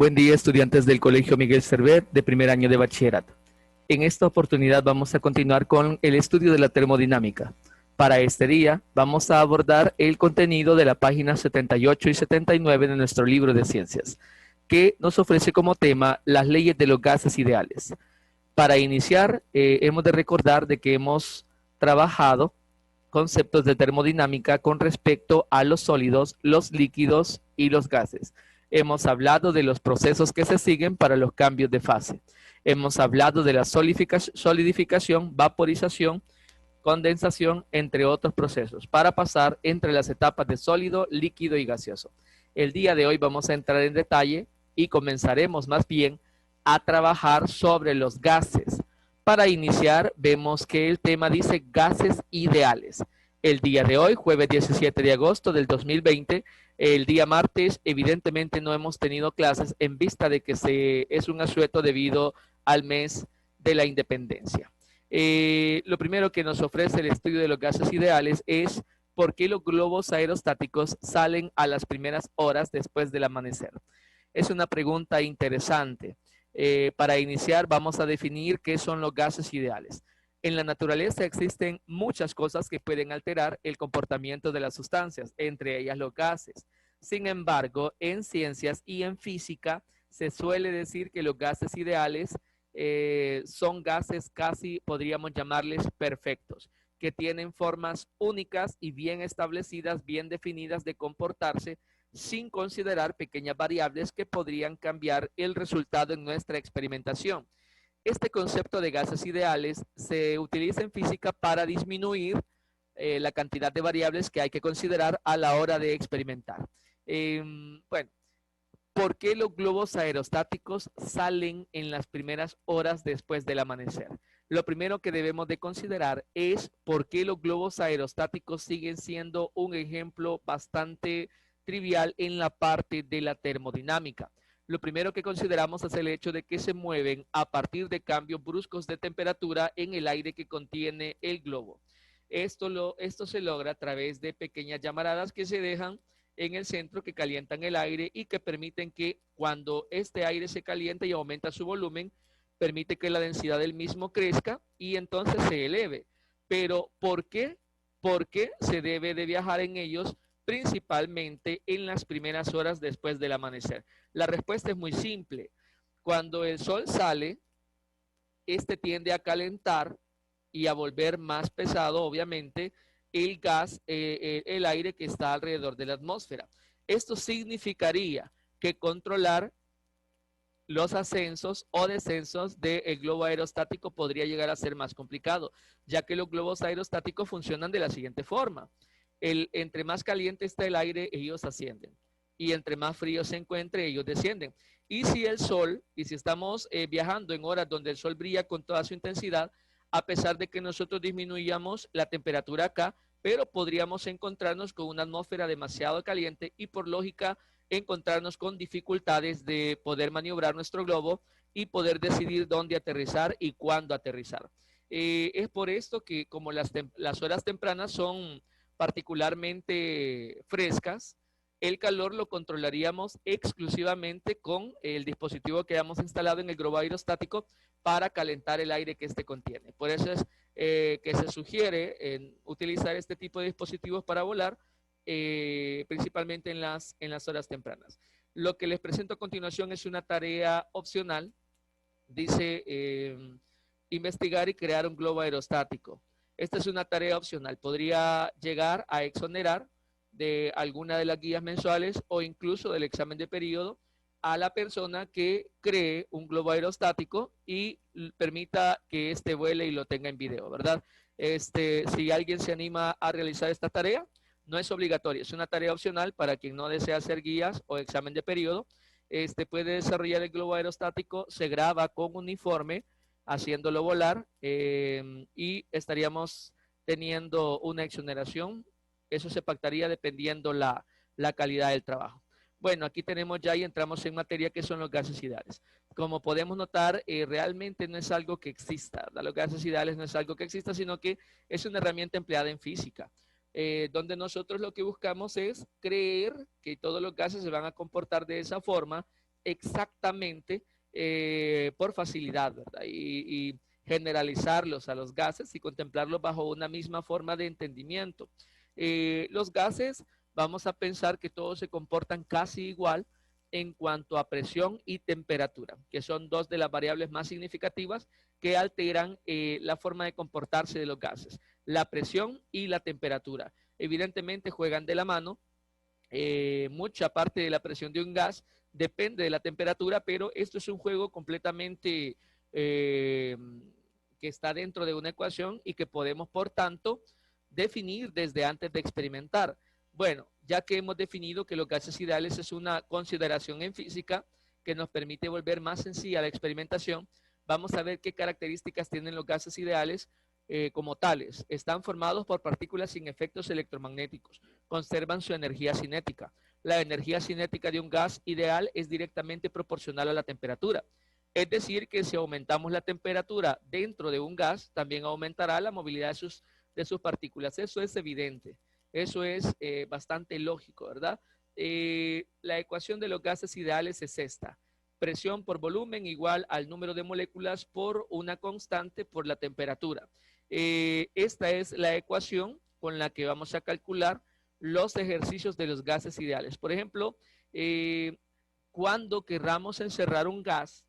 Buen día, estudiantes del Colegio Miguel Servet de primer año de bachillerato. En esta oportunidad vamos a continuar con el estudio de la termodinámica. Para este día vamos a abordar el contenido de la página 78 y 79 de nuestro libro de ciencias, que nos ofrece como tema las leyes de los gases ideales. Para iniciar, hemos de recordar de que hemos trabajado conceptos de termodinámica con respecto a los sólidos, los líquidos y los gases. Hemos hablado de los procesos que se siguen para los cambios de fase. Hemos hablado de la solidificación, vaporización, condensación, entre otros procesos, para pasar entre las etapas de sólido, líquido y gaseoso. El día de hoy vamos a entrar en detalle y comenzaremos más bien a trabajar sobre los gases. Para iniciar, vemos que el tema dice gases ideales. El día de hoy, jueves 17 de agosto del 2020, el día martes, evidentemente no hemos tenido clases en vista de que es un asueto debido al mes de la independencia. Lo primero que nos ofrece el estudio de los gases ideales es por qué los globos aerostáticos salen a las primeras horas después del amanecer. Es una pregunta interesante. Para iniciar, vamos a definir qué son los gases ideales. En la naturaleza existen muchas cosas que pueden alterar el comportamiento de las sustancias, entre ellas los gases. Sin embargo, en ciencias y en física se suele decir que los gases ideales son gases casi, podríamos llamarles, perfectos, que tienen formas únicas y bien establecidas, bien definidas de comportarse, sin considerar pequeñas variables que podrían cambiar el resultado en nuestra experimentación. Este concepto de gases ideales se utiliza en física para disminuir la cantidad de variables que hay que considerar a la hora de experimentar. Bueno, ¿por qué los globos aerostáticos salen en las primeras horas después del amanecer? Lo primero que debemos de considerar es por qué los globos aerostáticos siguen siendo un ejemplo bastante trivial en la parte de la termodinámica. Lo primero que consideramos es el hecho de que se mueven a partir de cambios bruscos de temperatura en el aire que contiene el globo. Esto se logra a través de pequeñas llamaradas que se dejan en el centro que calientan el aire y que permiten que cuando este aire se calienta y aumenta su volumen, permite que la densidad del mismo crezca y entonces se eleve. Pero ¿por qué? Porque se debe de viajar en ellos principalmente en las primeras horas después del amanecer. La respuesta es muy simple. Cuando el sol sale, este tiende a calentar y a volver más pesado, obviamente, el gas, el aire que está alrededor de la atmósfera. Esto significaría que controlar los ascensos o descensos del globo aerostático podría llegar a ser más complicado, ya que los globos aerostáticos funcionan de la siguiente forma. Entre más caliente está el aire, ellos ascienden. Y entre más frío se encuentre, ellos descienden. Y si el sol, y si estamos viajando en horas donde el sol brilla con toda su intensidad, a pesar de que nosotros disminuyamos la temperatura acá, pero podríamos encontrarnos con una atmósfera demasiado caliente y por lógica encontrarnos con dificultades de poder maniobrar nuestro globo y poder decidir dónde aterrizar y cuándo aterrizar. Es por esto que como las horas tempranas son particularmente frescas, el calor lo controlaríamos exclusivamente con el dispositivo que hemos instalado en el globo aerostático para calentar el aire que este contiene. Por eso es que se sugiere utilizar este tipo de dispositivos para volar, principalmente en las horas tempranas. Lo que les presento a continuación es una tarea opcional. Dice investigar y crear un globo aerostático. Esta es una tarea opcional. Podría llegar a exonerar de alguna de las guías mensuales o incluso del examen de periodo a la persona que cree un globo aerostático y permita que éste vuele y lo tenga en video, ¿verdad? Si alguien se anima a realizar esta tarea, no es obligatoria, es una tarea opcional para quien no desea hacer guías o examen de periodo. Puede desarrollar el globo aerostático, se graba con uniforme, haciéndolo volar y estaríamos teniendo una exoneración. Eso se pactaría dependiendo la calidad del trabajo. Bueno, aquí tenemos ya y entramos en materia que son los gases ideales. Como podemos notar, realmente no es algo que exista. Los gases ideales no es algo que exista, sino que es una herramienta empleada en física. Donde nosotros lo que buscamos es creer que todos los gases se van a comportar de esa forma exactamente por facilidad, ¿verdad? Y generalizarlos a los gases y contemplarlos bajo una misma forma de entendimiento. Los gases, vamos a pensar que todos se comportan casi igual en cuanto a presión y temperatura, que son dos de las variables más significativas que alteran la forma de comportarse de los gases, la presión y la temperatura. Evidentemente juegan de la mano, mucha parte de la presión de un gas depende de la temperatura, pero esto es un juego completamente eh, que está dentro de una ecuación y que podemos, por tanto, definir desde antes de experimentar. Bueno, ya que hemos definido que los gases ideales es una consideración en física que nos permite volver más sencilla la experimentación, vamos a ver qué características tienen los gases ideales como tales. Están formados por partículas sin efectos electromagnéticos, conservan su energía cinética. La energía cinética de un gas ideal es directamente proporcional a la temperatura. Es decir, que si aumentamos la temperatura dentro de un gas, también aumentará la movilidad de sus partículas. Eso es evidente, eso es bastante lógico, ¿verdad? La ecuación de los gases ideales es esta. Presión por volumen igual al número de moléculas por una constante por la temperatura. Esta es la ecuación con la que vamos a calcular los ejercicios de los gases ideales. Por ejemplo, cuando querramos encerrar un gas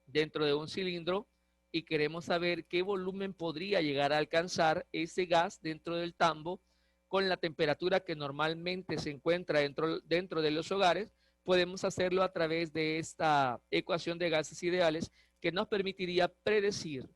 dentro de un cilindro y queremos saber qué volumen podría llegar a alcanzar ese gas dentro del tambo con la temperatura que normalmente se encuentra dentro de los hogares, podemos hacerlo a través de esta ecuación de gases ideales que nos permitiría predecir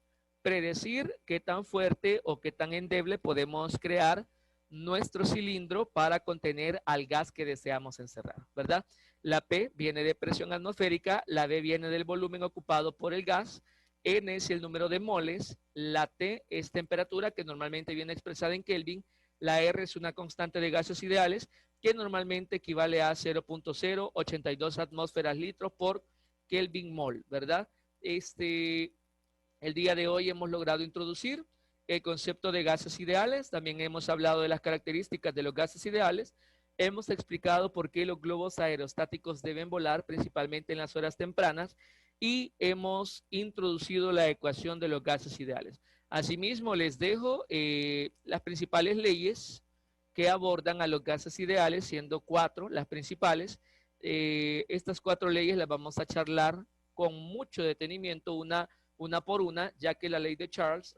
qué tan fuerte o qué tan endeble podemos crear nuestro cilindro para contener al gas que deseamos encerrar, ¿verdad? La P viene de presión atmosférica, la B viene del volumen ocupado por el gas, N es el número de moles, la T es temperatura, que normalmente viene expresada en Kelvin, la R es una constante de gases ideales, que normalmente equivale a 0.082 atmósferas litros por Kelvin mol, ¿verdad? El día de hoy hemos logrado introducir el concepto de gases ideales, también hemos hablado de las características de los gases ideales, hemos explicado por qué los globos aerostáticos deben volar principalmente en las horas tempranas y hemos introducido la ecuación de los gases ideales. Asimismo, les dejo las principales leyes que abordan a los gases ideales, siendo 4 las principales. Estas 4 leyes las vamos a charlar con mucho detenimiento, una por una, ya que la ley de Charles,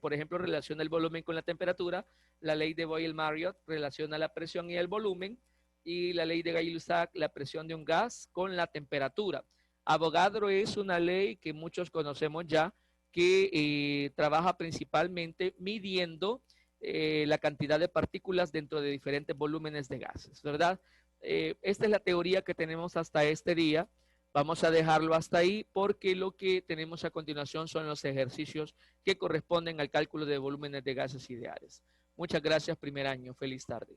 por ejemplo, relaciona el volumen con la temperatura, la ley de Boyle-Marriott relaciona la presión y el volumen, y la ley de Gay-Lussac, la presión de un gas con la temperatura. Avogadro es una ley que muchos conocemos ya, que trabaja principalmente midiendo la cantidad de partículas dentro de diferentes volúmenes de gases, ¿verdad? Esta es la teoría que tenemos hasta este día. Vamos a dejarlo hasta ahí porque lo que tenemos a continuación son los ejercicios que corresponden al cálculo de volúmenes de gases ideales. Muchas gracias, primer año. Feliz tarde.